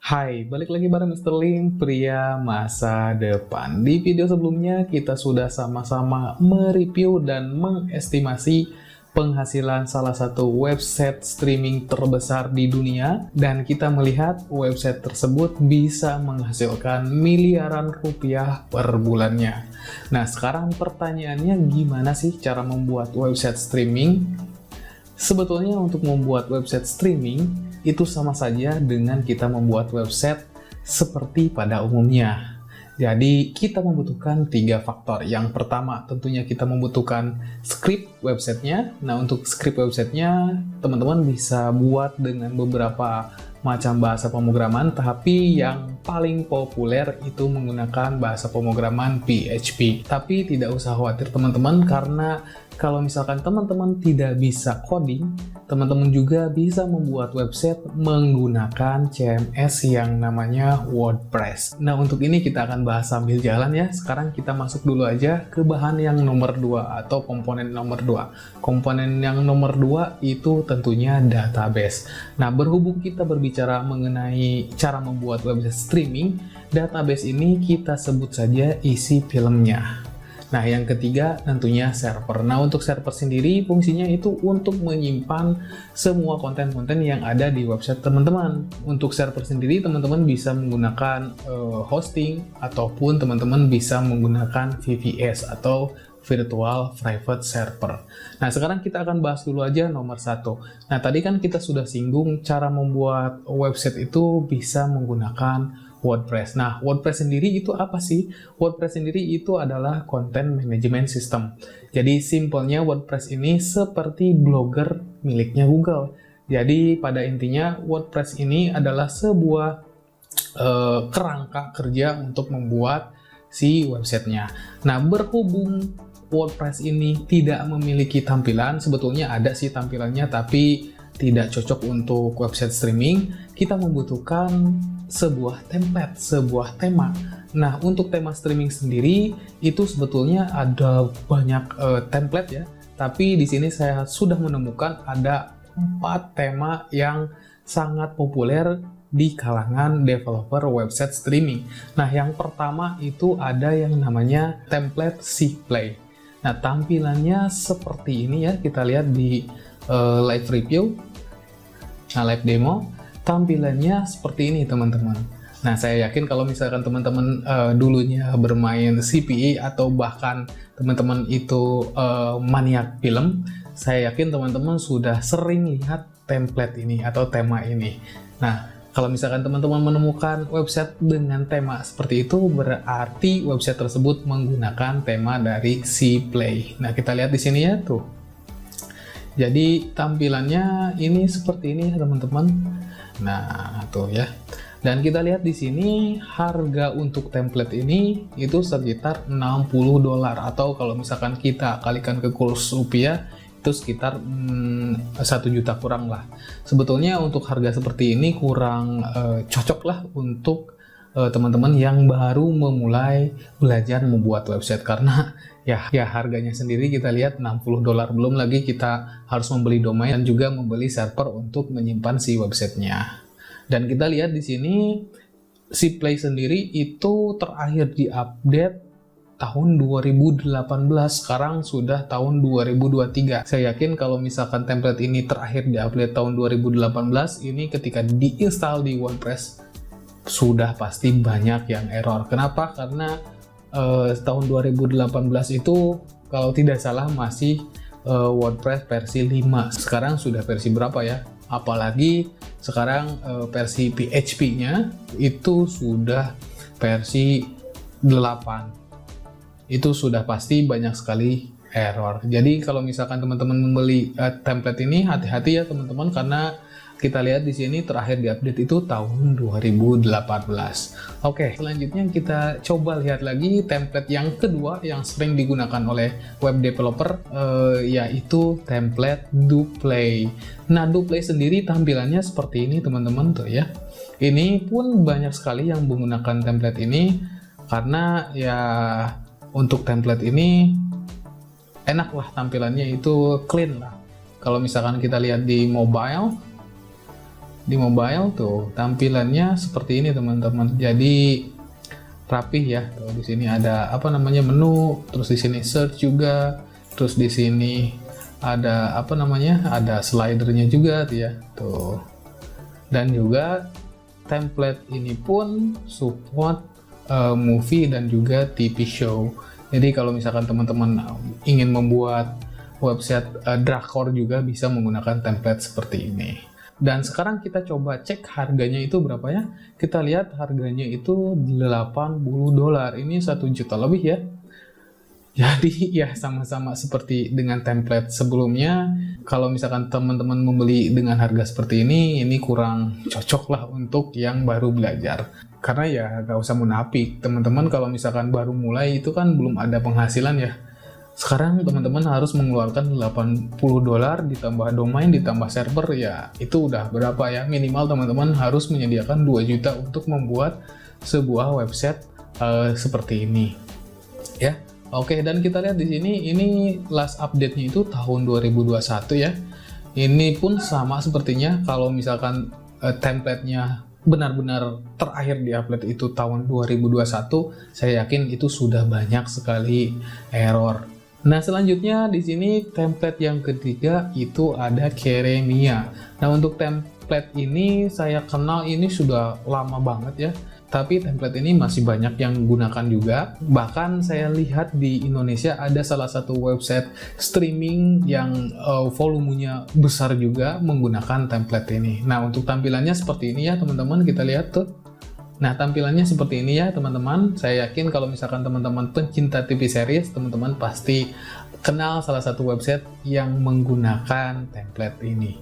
Hai, balik lagi bareng Mr. Lim, pria masa depan. Di video sebelumnya kita sudah sama-sama mereview dan mengestimasi penghasilan salah satu website streaming terbesar di dunia, dan kita melihat website tersebut bisa menghasilkan miliaran rupiah per bulannya. Nah, sekarang pertanyaannya, gimana sih cara membuat website streaming? Sebetulnya untuk membuat website streaming itu sama saja dengan kita membuat website seperti pada umumnya. Jadi kita membutuhkan 3 faktor. Yang pertama tentunya kita membutuhkan script websitenya. Nah, untuk script websitenya teman-teman bisa buat dengan beberapa macam bahasa pemrograman, tapi yang paling populer itu menggunakan bahasa pemrograman PHP. Tapi tidak usah khawatir teman-teman, karena kalau misalkan teman-teman tidak bisa coding, teman-teman juga bisa membuat website menggunakan CMS yang namanya WordPress. Nah, untuk ini kita akan bahas sambil jalan ya. Sekarang kita masuk dulu aja ke bahan yang nomor 2 atau komponen nomor 2. Komponen yang nomor 2 itu tentunya database. Nah, berhubung kita berbicara mengenai cara membuat website streaming, database ini kita sebut saja isi filmnya. Nah, yang ketiga tentunya server. Nah, untuk server sendiri fungsinya itu untuk menyimpan semua konten-konten yang ada di website teman-teman. Untuk server sendiri teman-teman bisa menggunakan hosting, ataupun teman-teman bisa menggunakan VPS atau Virtual Private Server. Nah, sekarang kita akan bahas dulu aja nomor 1. Nah, tadi kan kita sudah singgung cara membuat website itu bisa menggunakan WordPress. Nah, WordPress sendiri itu apa sih? WordPress sendiri itu adalah Content Management System. Jadi, simpelnya WordPress ini seperti blogger miliknya Google. Jadi, pada intinya WordPress ini adalah sebuah kerangka kerja untuk membuat si websitenya. Nah, berhubung WordPress ini tidak memiliki tampilan, sebetulnya ada sih tampilannya, tapi tidak cocok untuk website streaming. Kita membutuhkan sebuah template, sebuah tema. Nah, untuk tema streaming sendiri itu sebetulnya ada banyak template ya. Tapi di sini saya sudah menemukan ada 4 tema yang sangat populer di kalangan developer website streaming. Nah, yang pertama itu ada yang namanya template Cplay. Nah, tampilannya seperti ini ya. Kita lihat di live review. Nah, live demo, tampilannya seperti ini teman-teman. Nah, saya yakin kalau misalkan teman-teman dulunya bermain CPE atau bahkan teman-teman itu maniak film, saya yakin teman-teman sudah sering lihat template ini atau tema ini. Nah, kalau misalkan teman-teman menemukan website dengan tema seperti itu, berarti website tersebut menggunakan tema dari Cplay. Nah, kita lihat di sini ya tuh. Jadi tampilannya ini seperti ini ya teman-teman. Nah, tuh ya. Dan kita lihat di sini harga untuk template ini itu sekitar $60, atau kalau misalkan kita kalikan ke kurs rupiah itu sekitar 1 juta kurang lah. Sebetulnya untuk harga seperti ini kurang cocok lah untuk teman-teman yang baru memulai belajar membuat website, karena ya harganya sendiri kita lihat $60, belum lagi kita harus membeli domain dan juga membeli server untuk menyimpan si websitenya. Dan kita lihat di sini Cplay sendiri itu terakhir diupdate tahun 2018, sekarang sudah tahun 2023. Saya yakin kalau misalkan template ini terakhir diupdate tahun 2018, ini ketika diinstal di WordPress sudah pasti banyak yang error. Kenapa? Karena tahun 2018 itu kalau tidak salah masih WordPress versi 5. Sekarang sudah versi berapa ya? Apalagi sekarang versi PHP-nya itu sudah versi 8. Itu sudah pasti banyak sekali error. Jadi kalau misalkan teman-teman membeli template ini, hati-hati ya teman-teman, karena kita lihat di sini terakhir diupdate itu tahun 2018. Oke, selanjutnya kita coba lihat lagi template yang kedua yang sering digunakan oleh web developer, yaitu template Dooplay. Nah, Dooplay sendiri tampilannya seperti ini teman-teman tuh ya. Ini pun banyak sekali yang menggunakan template ini karena ya untuk template ini enak lah, tampilannya itu clean lah. Kalau misalkan kita lihat di mobile, Di mobile tuh tampilannya seperti ini teman-teman. Jadi rapih ya. Tuh, di sini ada apa namanya menu, terus di sini search juga, terus di sini ada apa namanya, ada slidernya juga tuh ya. Tuh. Dan juga template ini pun support movie dan juga TV show. Jadi kalau misalkan teman-teman ingin membuat website drakor juga bisa menggunakan template seperti ini. Dan sekarang kita coba cek harganya itu berapa ya. Kita lihat harganya itu $80. Ini 1 juta lebih ya. Jadi ya sama-sama seperti dengan template sebelumnya. Kalau misalkan teman-teman membeli dengan harga seperti ini kurang cocok lah untuk yang baru belajar. Karena ya gak usah munafik, teman-teman kalau misalkan baru mulai itu kan belum ada penghasilan ya. Sekarang teman-teman harus mengeluarkan $80 ditambah domain ditambah server, ya itu udah berapa ya, minimal teman-teman harus menyediakan 2 juta untuk membuat sebuah website seperti ini ya. Oke, dan kita lihat di sini ini last update-nya itu tahun 2021 ya. Ini pun sama sepertinya, kalau misalkan template-nya benar-benar terakhir di-upload itu tahun 2021, saya yakin itu sudah banyak sekali error. Nah, selanjutnya di sini template yang ketiga itu ada Keremia. Nah, untuk template ini saya kenal ini sudah lama banget ya. Tapi template ini masih banyak yang gunakan juga. Bahkan saya lihat di Indonesia ada salah satu website streaming yang volumenya besar juga menggunakan template ini. Nah, untuk tampilannya seperti ini ya teman-teman, kita lihat tuh. Nah, tampilannya seperti ini ya teman-teman. Saya yakin kalau misalkan teman-teman pencinta TV series, teman-teman pasti kenal salah satu website yang menggunakan template ini.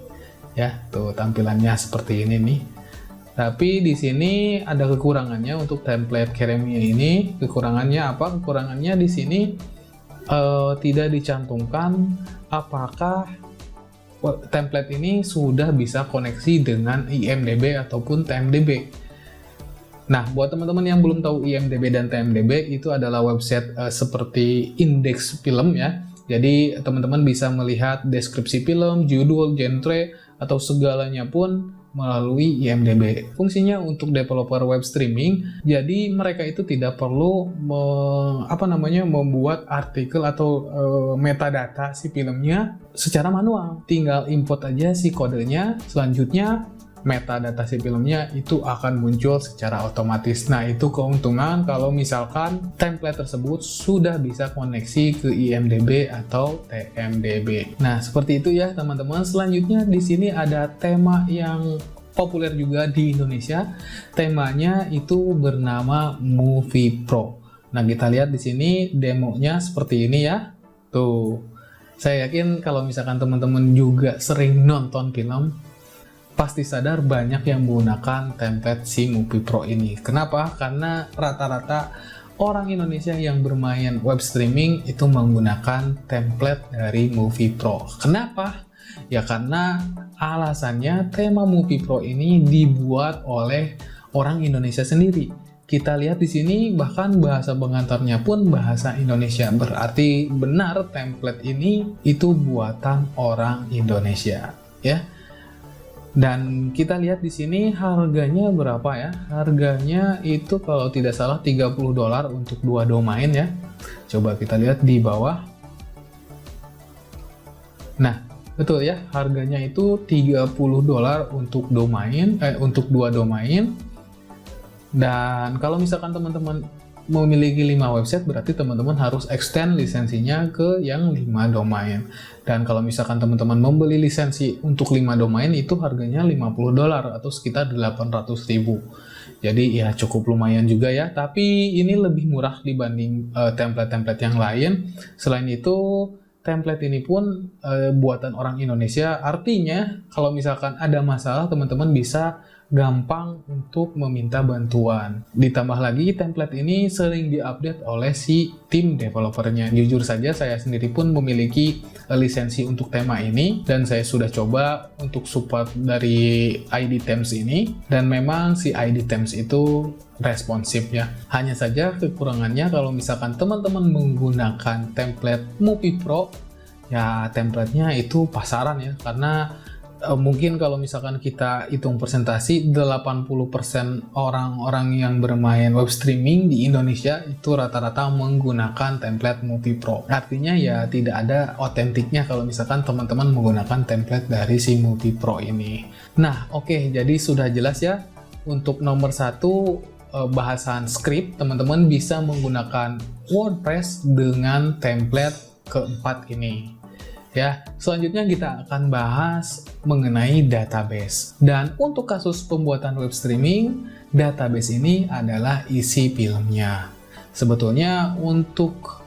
Ya, tuh tampilannya seperti ini nih. Tapi di sini ada kekurangannya untuk template Keremia ini. Kekurangannya apa? Kekurangannya di sini tidak dicantumkan apakah template ini sudah bisa koneksi dengan IMDb ataupun TMDb. Nah, buat teman-teman yang belum tahu IMDb dan TMDb, itu adalah website seperti indeks film ya. Jadi teman-teman bisa melihat deskripsi film, judul, genre, atau segalanya pun melalui IMDb. Fungsinya untuk developer web streaming, jadi mereka itu tidak perlu membuat artikel atau metadata si filmnya secara manual. Tinggal input aja si kodenya, selanjutnya metadata si filmnya itu akan muncul secara otomatis. Nah, itu keuntungan kalau misalkan template tersebut sudah bisa koneksi ke IMDb atau TMDb. Nah, seperti itu ya teman-teman. Selanjutnya di sini ada tema yang populer juga di Indonesia. Temanya itu bernama Movie Pro. Nah, kita lihat di sini demonya seperti ini ya. Tuh. Saya yakin kalau misalkan teman-teman juga sering nonton film, pasti sadar banyak yang menggunakan template si Movie Pro ini. Kenapa? Karena rata-rata orang Indonesia yang bermain web streaming itu menggunakan template dari Movie Pro. Kenapa? Ya karena alasannya tema Movie Pro ini dibuat oleh orang Indonesia sendiri. Kita lihat di sini bahkan bahasa pengantarnya pun bahasa Indonesia. Berarti benar template ini itu buatan orang Indonesia, ya. Dan kita lihat di sini harganya berapa ya? Harganya itu kalau tidak salah $30 untuk 2 domain ya. Coba kita lihat di bawah. Nah, betul ya, harganya itu $30 untuk domain, untuk 2 domain. Dan kalau misalkan teman-teman memiliki 5 website, berarti teman-teman harus extend lisensinya ke yang 5 domain. Dan kalau misalkan teman-teman membeli lisensi untuk 5 domain, itu harganya $50 atau sekitar 800.000. Jadi ya cukup lumayan juga ya, tapi ini lebih murah dibanding template-template yang lain. Selain itu, template ini pun buatan orang Indonesia, artinya kalau misalkan ada masalah, teman-teman bisa gampang untuk meminta bantuan. Ditambah lagi template ini sering diupdate oleh si tim developernya. Jujur saja saya sendiri pun memiliki lisensi untuk tema ini dan saya sudah coba untuk support dari ID Themes ini, dan memang si ID Themes itu responsif ya. Hanya saja kekurangannya kalau misalkan teman-teman menggunakan template Movie Pro, ya templatenya itu pasaran ya, karena mungkin kalau misalkan kita hitung persentasi, 80% orang-orang yang bermain web streaming di Indonesia itu rata-rata menggunakan template Multipro. Artinya ya tidak ada otentiknya kalau misalkan teman-teman menggunakan template dari si Multipro ini. Nah, oke, jadi sudah jelas ya. Untuk nomor 1, bahasan script, teman-teman bisa menggunakan WordPress dengan template keempat ini. Ya, selanjutnya kita akan bahas mengenai database. Dan untuk kasus pembuatan web streaming, database ini adalah isi filmnya. Sebetulnya untuk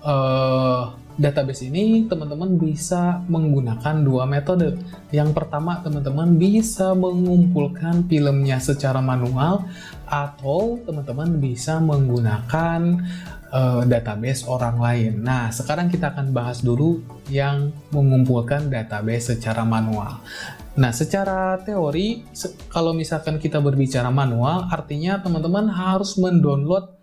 database ini teman-teman bisa menggunakan 2 metode. Yang pertama, teman-teman bisa mengumpulkan filmnya secara manual, atau teman-teman bisa menggunakan database orang lain. Nah, sekarang kita akan bahas dulu yang mengumpulkan database secara manual. Nah, secara teori, kalau misalkan kita berbicara manual, artinya teman-teman harus mendownload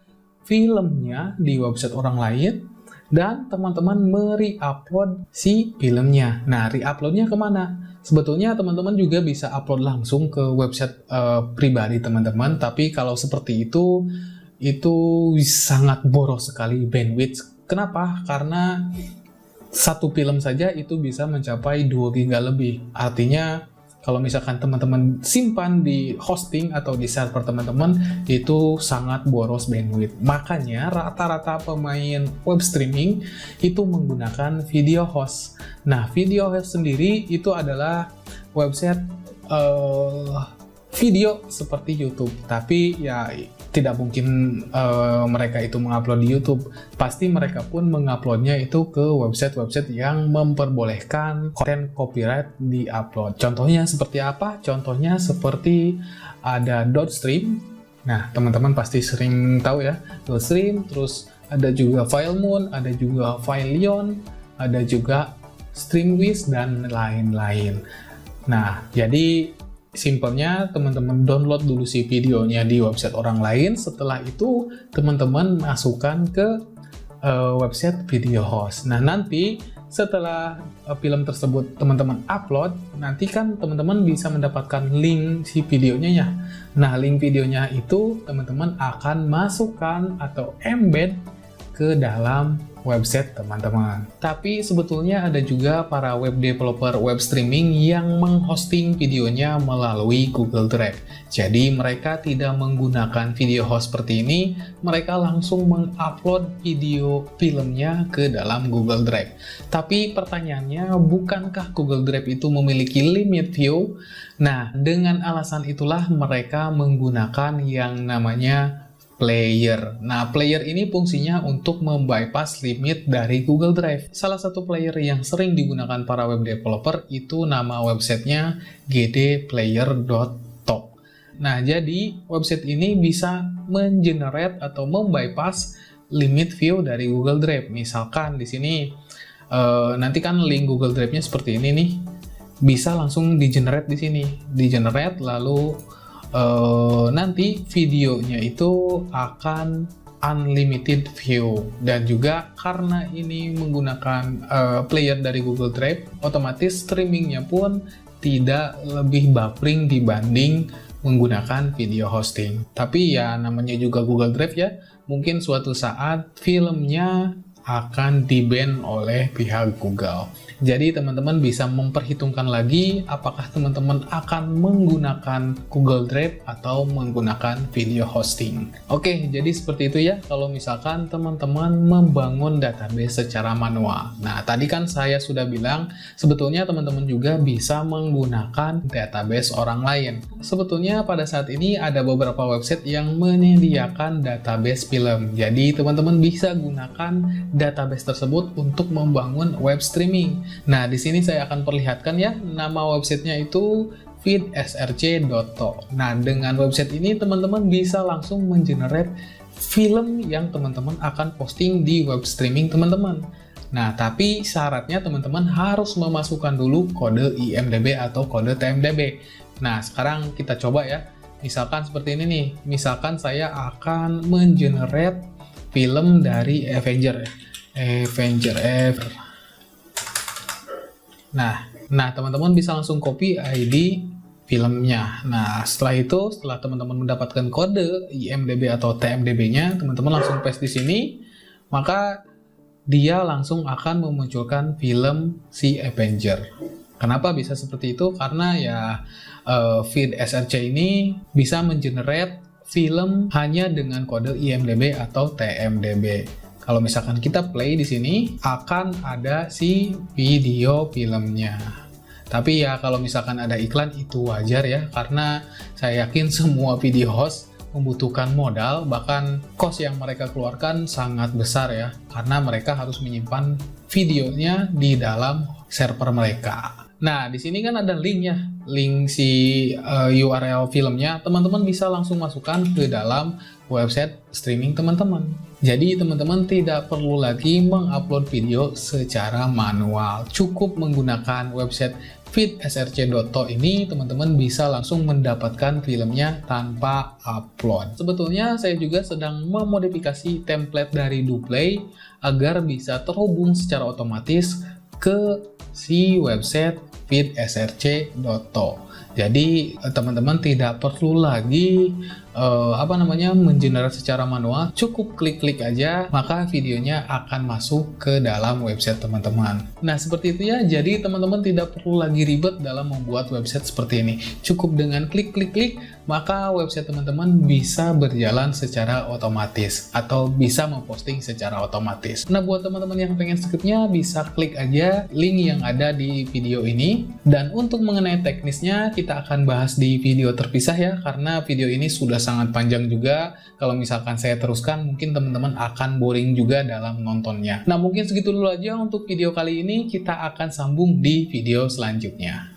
filmnya di website orang lain, dan teman-teman me-re-upload si filmnya. Nah, re-uploadnya kemana? Sebetulnya teman-teman juga bisa upload langsung ke website pribadi teman-teman, tapi kalau seperti itu sangat boros sekali bandwidth. Kenapa? Karena satu film saja itu bisa mencapai 2 GB lebih. Artinya kalau misalkan teman-teman simpan di hosting atau di server teman-teman, itu sangat boros bandwidth. Makanya rata-rata pemain web streaming itu menggunakan video host. Nah, video host sendiri itu adalah website video seperti YouTube, tapi ya tidak mungkin mereka itu mengupload di YouTube. Pasti mereka pun menguploadnya itu ke website-website yang memperbolehkan konten copyright di-upload. Contohnya seperti apa? Contohnya seperti ada Dotstream. Nah, teman-teman pasti sering tahu ya, Dotstream. Terus ada juga FileMoon, ada juga FileLeon, ada juga Streamwiz, dan lain-lain. Nah, jadi simpelnya teman-teman download dulu si videonya di website orang lain. Setelah itu teman-teman masukkan ke website video host. Nah, nanti setelah film tersebut teman-teman upload, nanti kan teman-teman bisa mendapatkan link si videonya ya. Nah, link videonya itu teman-teman akan masukkan atau embed ke dalam website teman-teman. Tapi sebetulnya ada juga para web developer web streaming yang menghosting videonya melalui Google Drive. Jadi mereka tidak menggunakan video host seperti ini, mereka langsung mengupload video filmnya ke dalam Google Drive. Tapi pertanyaannya, bukankah Google Drive itu memiliki limit view? Nah, dengan alasan itulah mereka menggunakan yang namanya player. Nah, player ini fungsinya untuk membypass limit dari Google Drive. Salah satu player yang sering digunakan para web developer itu nama websitenya gdplayer.talk. Nah, jadi website ini bisa mengenerate atau membypass limit view dari Google Drive. Misalkan di sini nanti kan link Google Drive-nya seperti ini nih, bisa langsung di-generate di sini, di-generate lalu nanti videonya itu akan unlimited view. Dan juga karena ini menggunakan player dari Google Drive, otomatis streamingnya pun tidak lebih buffering dibanding menggunakan video hosting. Tapi ya namanya juga Google Drive ya, mungkin suatu saat filmnya akan di-ban oleh pihak Google. Jadi teman-teman bisa memperhitungkan lagi apakah teman-teman akan menggunakan Google Drive atau menggunakan video hosting. Oke, jadi seperti itu ya kalau misalkan teman-teman membangun database secara manual. Nah, tadi kan saya sudah bilang sebetulnya teman-teman juga bisa menggunakan database orang lain. Sebetulnya pada saat ini ada beberapa website yang menyediakan database film. Jadi teman-teman bisa gunakan database tersebut untuk membangun web streaming. Nah, di sini saya akan perlihatkan ya, nama websitenya itu feedsrc.to. Nah, dengan website ini teman-teman bisa langsung mengenerate film yang teman-teman akan posting di web streaming teman-teman. Nah, tapi syaratnya teman-teman harus memasukkan dulu kode IMDb atau kode TMDb. Nah, sekarang kita coba ya. Misalkan seperti ini nih, misalkan saya akan mengenerate film dari Avenger. Nah, Nah, teman-teman bisa langsung copy ID filmnya. Nah, setelah teman-teman mendapatkan kode IMDb atau TMDb-nya, teman-teman langsung paste di sini, maka dia langsung akan memunculkan film si Avenger. Kenapa bisa seperti itu? Karena ya feed SRC ini bisa mengenerate film hanya dengan kode IMDb atau TMDb. Kalau misalkan kita play di sini, akan ada si video filmnya. Tapi ya kalau misalkan ada iklan itu wajar ya, karena saya yakin semua video host membutuhkan modal, bahkan cost yang mereka keluarkan sangat besar ya, karena mereka harus menyimpan videonya di dalam server mereka. Nah, di sini kan ada linknya, link si URL filmnya, teman-teman bisa langsung masukkan ke dalam website streaming teman-teman. Jadi teman-teman tidak perlu lagi mengupload video secara manual. Cukup menggunakan website feedsrc.to ini, teman-teman bisa langsung mendapatkan filmnya tanpa upload. Sebetulnya saya juga sedang memodifikasi template dari Dooplay agar bisa terhubung secara otomatis ke si website feedsrc.to. Jadi teman-teman tidak perlu lagi mengenerate secara manual, cukup klik-klik aja maka videonya akan masuk ke dalam website teman-teman. Nah, seperti itu ya. Jadi teman-teman tidak perlu lagi ribet dalam membuat website seperti ini. Cukup dengan klik-klik-klik maka website teman-teman bisa berjalan secara otomatis atau bisa memposting secara otomatis. Nah, buat teman-teman yang pengen scriptnya bisa klik aja link yang ada di video ini. Dan untuk mengenai teknisnya kita akan bahas di video terpisah ya, karena video ini sudah sangat panjang juga. Kalau misalkan saya teruskan mungkin teman-teman akan boring juga dalam nontonnya. Nah, mungkin segitu dulu aja untuk video kali ini. Kita akan sambung di video selanjutnya.